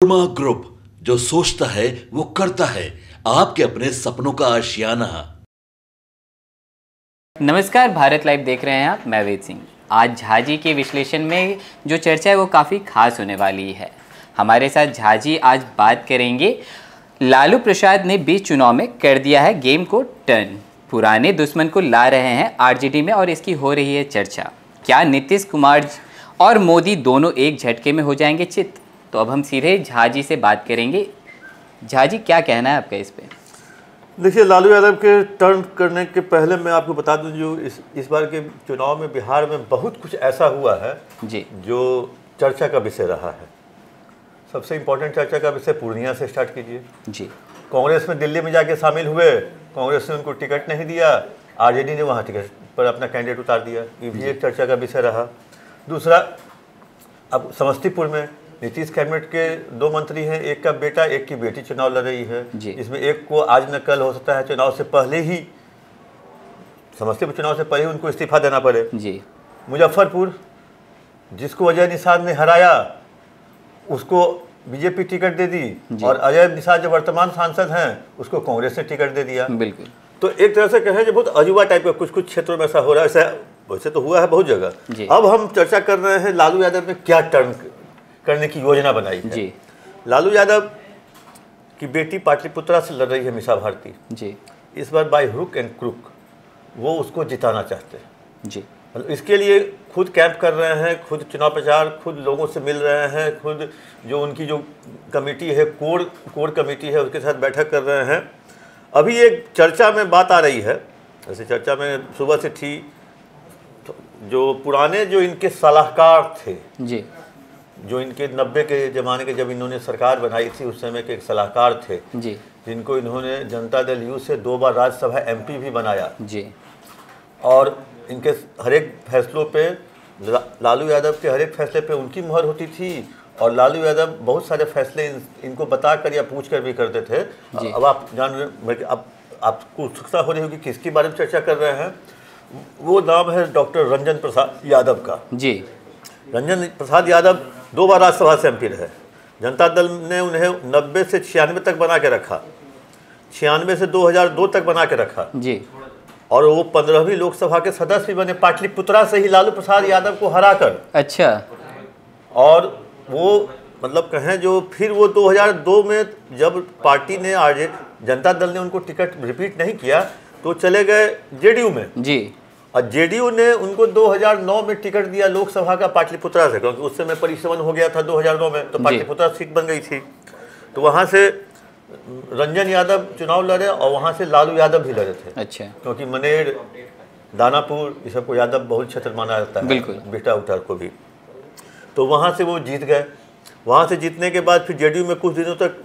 Verma group, जो सोचता है वो करता है। आपके अपने सपनों का आशियाना। नमस्कार, भारत लाइव देख रहे हैं आप। मैं वेद सिंह। आज झाजी के विश्लेषण में जो चर्चा है वो काफ़ी खास होने वाली है। हमारे साथ झाजी आज बात करेंगे। लालू प्रसाद ने बीच चुनाव में कर दिया है गेम को टर्न। पुराने दुश्मन को ला रहे हैं आरजेडी में और इसकी हो रही है चर्चा। क्या नीतीश कुमार और मोदी दोनों एक झटके में हो जाएंगे चित? तो अब हम सीधे झाजी से बात करेंगे। झाजी, क्या कहना है आपका इस पे? देखिए, लालू यादव के टर्न करने के पहले मैं आपको बता दूं, जो इस बार के चुनाव में बिहार में बहुत कुछ ऐसा हुआ है जी, जो चर्चा का विषय रहा है। सबसे इम्पोर्टेंट चर्चा का विषय पूर्णिया से स्टार्ट कीजिए। जी, कांग्रेस में दिल्ली में जाके शामिल हुए, कांग्रेस ने उनको टिकट नहीं दिया, आरजेडी ने वहाँ टिकट पर अपना कैंडिडेट उतार दिया। ये भी एक चर्चा का विषय रहा। दूसरा, अब समस्तीपुर में नीतीश कैबिनेट के 2 मंत्री हैं, एक का बेटा एक की बेटी चुनाव लड़ रही है। इसमें एक को आज न कल हो सकता है चुनाव से पहले ही, समस्तीपुर चुनाव से पहले ही उनको इस्तीफा देना पड़े। जी, मुजफ्फरपुर, जिसको अजय निषाद ने हराया उसको बीजेपी टिकट दे दी, और अजय निषाद जो वर्तमान सांसद हैं उसको कांग्रेस ने टिकट दे दिया। बिल्कुल। तो एक तरह से कहें जो बहुत अजूबा टाइप का कुछ क्षेत्रों में ऐसा हो रहा है। ऐसा वैसे तो हुआ है बहुत जगह। अब हम चर्चा कर रहे हैं लालू यादव ने क्या टर्न करने की योजना बनाई है। जी, लालू यादव की बेटी पाटलिपुत्रा से लड़ रही है मीसा भारती जी। इस बार बाय हुक एंड क्रुक वो उसको जिताना चाहते हैं। जी, मतलब इसके लिए खुद कैंप कर रहे हैं, खुद चुनाव प्रचार, खुद लोगों से मिल रहे हैं, खुद जो उनकी जो कमेटी है, कोर कमेटी है, उसके साथ बैठक कर रहे हैं। अभी एक चर्चा में बात आ रही है, ऐसे चर्चा में सुबह से थी, जो पुराने जो इनके सलाहकार थे, जी, जो इनके 90 के ज़माने के जब इन्होंने सरकार बनाई थी उस समय के एक सलाहकार थे, जी, जिनको इन्होंने जनता दल यू से 2 बार राज्यसभा एमपी भी बनाया। जी, और इनके हर एक फैसलों पे, लालू यादव के हर एक फैसले पे उनकी मुहर होती थी, और लालू यादव बहुत सारे फैसले इनको बता कर या पूछ कर भी करते थे। अब आप जान रहे, अब आपको उत्सुकता हो रही होगी किसके बारे में चर्चा कर रहे हैं। वो नाम है डॉक्टर रंजन प्रसाद यादव का। जी। रंजन प्रसाद यादव 2 बार राज्यसभा से एमपी रहे। जनता दल ने उन्हें 90 से 96 तक बना के रखा, 96 से 2002 तक बना के रखा जी, और वो 15वीं लोकसभा के सदस्य भी बने, पाटलिपुत्रा से ही लालू प्रसाद यादव को हराकर। अच्छा। और वो मतलब कहें जो फिर वो 2002 में जब पार्टी ने जनता दल ने उनको टिकट रिपीट नहीं किया तो चले गए जेडीयू में। जी। और जेडीयू ने उनको 2009 में टिकट दिया लोकसभा का पाटलिपुत्रा से, क्योंकि उस समय परिश्रम हो गया था 2009 में, तो पाटलिपुत्रा सीट बन गई थी। तो वहाँ से रंजन यादव चुनाव लड़े और वहाँ से लालू यादव भी लड़े थे। अच्छा। क्योंकि मनेर, दानापुर, ये सबको यादव बहुल क्षेत्र माना जाता है, बिल्कुल, बेटा उतार को भी। तो वहाँ से वो जीत गए। वहाँ से जीतने के बाद फिर जेडीयू में कुछ दिनों तक,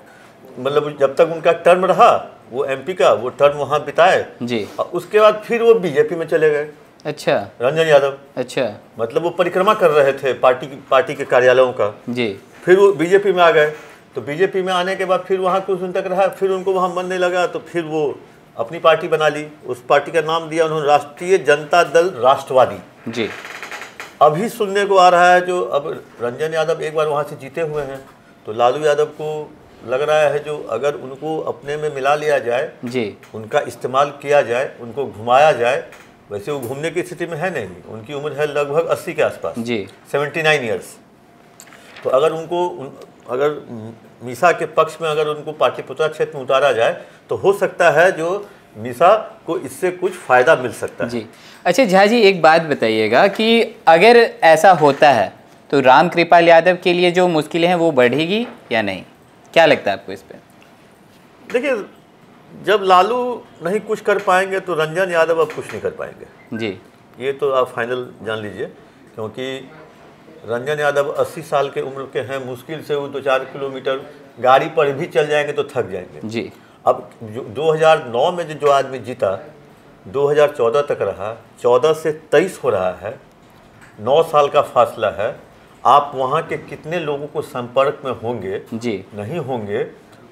मतलब जब तक उनका टर्म रहा वो एमपी का, वो टर्म वहाँ बिताए जी। और उसके बाद फिर वो बीजेपी में चले गए। अच्छा। रंजन यादव। अच्छा। मतलब वो परिक्रमा कर रहे थे पार्टी के कार्यालयों का जी। फिर वो बीजेपी में आ गए। तो बीजेपी में आने के बाद फिर वहाँ कुछ दिन तक रहा, फिर उनको वहाँ मन नहीं लगा, तो फिर वो अपनी पार्टी बना ली। उस पार्टी का नाम दिया उन्होंने राष्ट्रीय जनता दल राष्ट्रवादी जी। अभी सुनने को आ रहा है जो अब रंजन यादव एक बार वहाँ से जीते हुए हैं, तो लालू यादव को लग रहा है जो अगर उनको अपने में मिला लिया जाए जी, उनका इस्तेमाल किया जाए, उनको घुमाया जाए, वैसे वो घूमने की स्थिति में है नहीं, उनकी उम्र है लगभग 80 के आसपास जी, 79 ईयर्स। तो अगर उनको अगर मीसा के पक्ष में अगर उनको पाटलिपुत्रा क्षेत्र में उतारा जाए तो हो सकता है जो मीसा को इससे कुछ फ़ायदा मिल सकता है जी। अच्छा झा जी, एक बात बताइएगा कि अगर ऐसा होता है तो राम कृपाल यादव के लिए जो मुश्किलें हैं वो बढ़ेगी या नहीं? क्या लगता है आपको इस पर? देखिए, जब लालू नहीं कुछ कर पाएंगे तो रंजन यादव अब कुछ नहीं कर पाएंगे जी, ये तो आप फाइनल जान लीजिए। क्योंकि रंजन यादव 80 साल के उम्र के हैं, मुश्किल से वो 2-4 किलोमीटर गाड़ी पर भी चल जाएंगे तो थक जाएंगे जी। अब 2009 में जो आदमी जीता 2014 तक रहा, 14 से 23 हो रहा है, 9 साल का फासला है। आप वहाँ के कितने लोगों को संपर्क में होंगे जी, नहीं होंगे,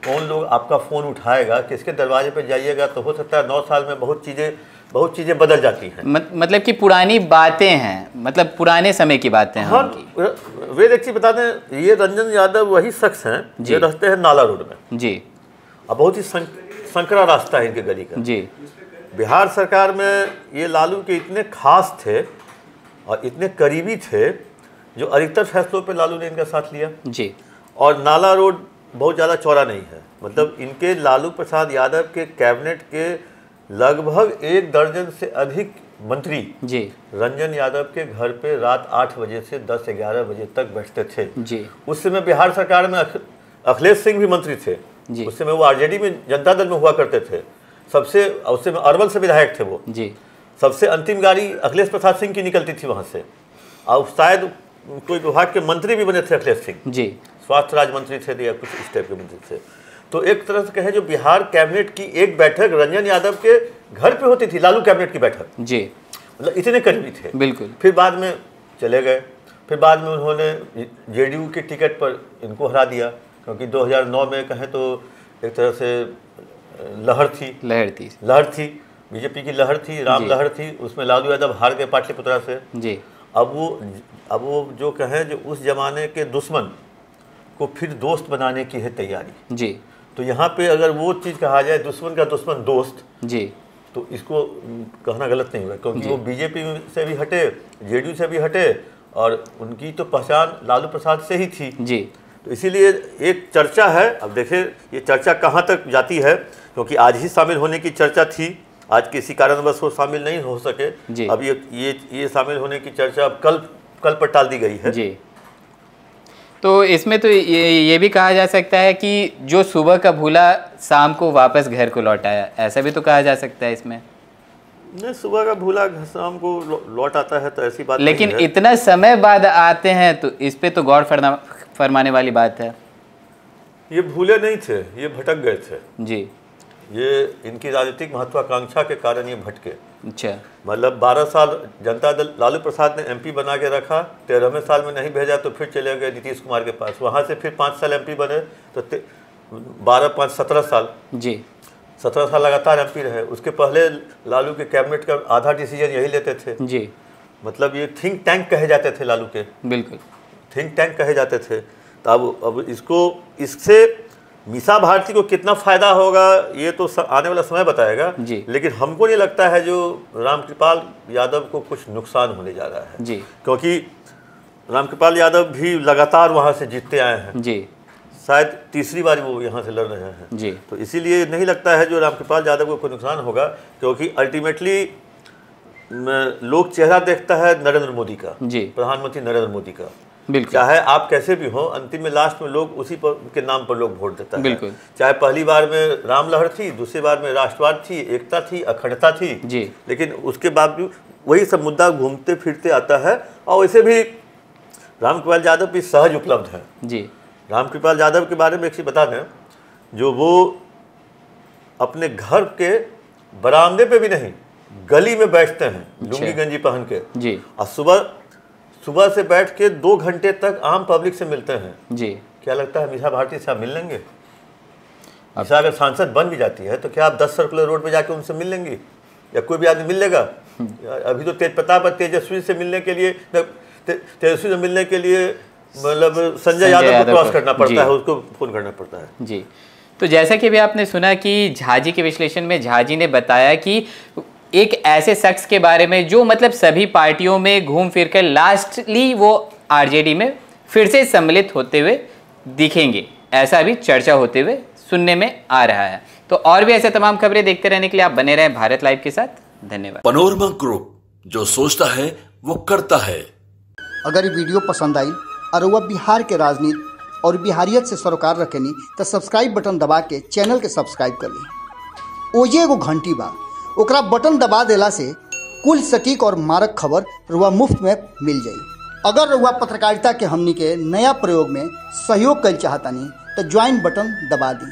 कौन लोग आपका फ़ोन उठाएगा, किसके दरवाजे पर जाइएगा, तो हो सकता है 9 साल में बहुत चीज़ें बहुत चीज़ें बदल जाती हैं। मतलब कि पुरानी बातें हैं, मतलब पुराने समय की बातें हैं। हाँ, वे एक चीज़ बता दें, ये रंजन यादव वही शख्स हैं जो रहते हैं नाला रोड में जी। अब बहुत ही संकरा रास्ता है इनके गली का जी। बिहार सरकार में ये लालू के इतने खास थे और इतने करीबी थे जो अधिकतर फैसलों पे लालू ने इनका साथ लिया जी। और नाला रोड बहुत ज़्यादा चौड़ा नहीं है, मतलब इनके लालू प्रसाद यादव के कैबिनेट के लगभग 1 दर्जन से अधिक मंत्री जी रंजन यादव के घर पे रात 8 बजे से 10-11 बजे तक बैठते थे जी। उस समय बिहार सरकार में अखिलेश सिंह भी मंत्री थे जी। उस समय वो आरजेडी में जनता दल में हुआ करते थे, सबसे उस समय अरवल से विधायक थे वो जी। सबसे अंतिम गाड़ी अखिलेश प्रसाद सिंह की निकलती थी वहाँ से, और शायद कोई विभाग के मंत्री भी बने थे अखिलेश सिंह जी, स्वास्थ्य राज्य मंत्री थे या कुछ इस टाइप के मंत्री थे। तो एक तरह से कहें जो बिहार कैबिनेट की एक बैठक रंजन यादव के घर पे होती थी, लालू कैबिनेट की बैठक जी, मतलब इतने करीबी थे बिल्कुल। फिर बाद में चले गए, फिर बाद में उन्होंने जेडीयू के टिकट पर इनको हरा दिया, क्योंकि 2009 में कहें तो एक तरह से लहर थी बीजेपी की लहर थी, राम लहर थी, उसमें लालू यादव हार गए पाटलिपुत्रा से जी। अब वो जो कहें जो उस जमाने के दुश्मन को फिर दोस्त बनाने की है तैयारी जी। तो यहाँ पे अगर वो चीज़ कहा जाए दुश्मन का दुश्मन दोस्त जी, तो इसको कहना गलत नहीं हुआ, क्योंकि वो बीजेपी से भी हटे, जेडीयू से भी हटे और उनकी तो पहचान लालू प्रसाद से ही थी जी। तो इसीलिए एक चर्चा है, अब देखिए ये चर्चा कहाँ तक जाती है, क्योंकि आज ही शामिल होने की चर्चा थी, आज किसी कारणवश वो शामिल नहीं हो सके, अब ये शामिल होने की चर्चा अब कल पर टाल दी गई है जी। तो इसमें तो ये भी कहा जा सकता है कि जो सुबह का भूला शाम को वापस घर को लौट आया, ऐसा भी तो कहा जा सकता है इसमें। नहीं, सुबह का भूला शाम को लौट आता है तो ऐसी बात लेकिन नहीं है। इतना समय बाद आते हैं तो इस पे तो गौर फरमाने वाली बात है। ये भूले नहीं थे, ये भटक गए थे जी, ये इनकी राजनीतिक महत्वाकांक्षा के कारण ये भटके। अच्छा, मतलब 12 साल जनता दल लालू प्रसाद ने एमपी बना के रखा, 13वें साल में नहीं भेजा तो फिर चले गए नीतीश कुमार के पास, वहाँ से फिर 5 साल एमपी बने, तो 17 साल जी, 17 साल लगातार एमपी रहे। उसके पहले लालू के कैबिनेट का आधा डिसीजन यही लेते थे जी, मतलब ये थिंक टैंक कहे जाते थे लालू के, बिल्कुल थिंक टैंक कहे जाते थे। तो अब इससे मीसा भारती को कितना फायदा होगा ये तो आने वाला समय बताएगा जी, लेकिन हमको नहीं लगता है जो रामकृपाल यादव को कुछ नुकसान होने जा रहा है जी, क्योंकि रामकृपाल यादव भी लगातार वहां से जीतते आए हैं जी, शायद तीसरी बार वो यहाँ से लड़ रहे हैं जी। तो इसीलिए नहीं लगता है जो रामकृपाल यादव को कोई नुकसान होगा, क्योंकि अल्टीमेटली लोग चेहरा देखता है नरेंद्र मोदी का जी, प्रधानमंत्री नरेंद्र मोदी का, चाहे आप कैसे भी हो, अंतिम में लास्ट में लोग उसी के नाम पर लोग वोट देता है। चाहे पहली बार में राम लहर थी, दूसरी बार में राष्ट्रवाद थी, एकता थी, अखंडता थी जी, लेकिन उसके बावजूद वही सब मुद्दा घूमते फिरते आता है। और वैसे भी रामकृपाल यादव भी सहज उपलब्ध है जी। रामकृपाल यादव के बारे में एक चीज़ बता दें, जो वो अपने घर के बरामदे पे भी नहीं, गली में बैठते हैं लुंगी गंजी पहन के जी, और सुबह से बैठ के 2 घंटे तक आम पब्लिक से मिलते हैं जी। क्या लगता है मीसा भारती से आप मिल लेंगे? मीसा अगर सांसद बन भी जाती है तो क्या आप 10 सर्कुलर रोड पे जाके उनसे मिल लेंगी, या कोई भी आदमी मिल लेगा? अभी तो तेज प्रताप और तेजस्वी से मिलने के लिए मतलब संजय यादव को क्रॉस करना पड़ता है, उसको फोन करना पड़ता है जी। तो जैसा कि अभी आपने सुना कि झा जी के विश्लेषण में झा जी ने बताया कि एक ऐसे शख्स के बारे में जो मतलब सभी पार्टियों में घूम फिर कर लास्टली वो आरजेडी में फिर से सम्मिलित होते हुए दिखेंगे, ऐसा भी चर्चा होते हुए सुनने में आ रहा है। तो और भी ऐसे तमाम खबरें देखते रहने के लिए आप बने रहें भारत लाइव के साथ। धन्यवाद। पनोरमा ग्रुप, जो सोचता है वो करता है। अगर ये वीडियो पसंद आई और वह बिहार के राजनीति और बिहारियत से सरोकार रखेनी तो सब्सक्राइब बटन दबा के चैनल के सब्सक्राइब कर ली। ओजे एगो घंटी बा, ओकरा बटन दबा देला से कुल सटीक और मारक खबर रुआ मुफ्त में मिल जाई। अगर रुआ पत्रकारिता के हमनी के नया प्रयोग में सहयोग कर चाहतानी तो ज्वाइन बटन दबा दी।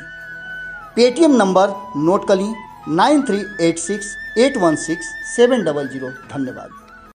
पेटीएम नंबर नोट कर ली 9386816700। धन्यवाद।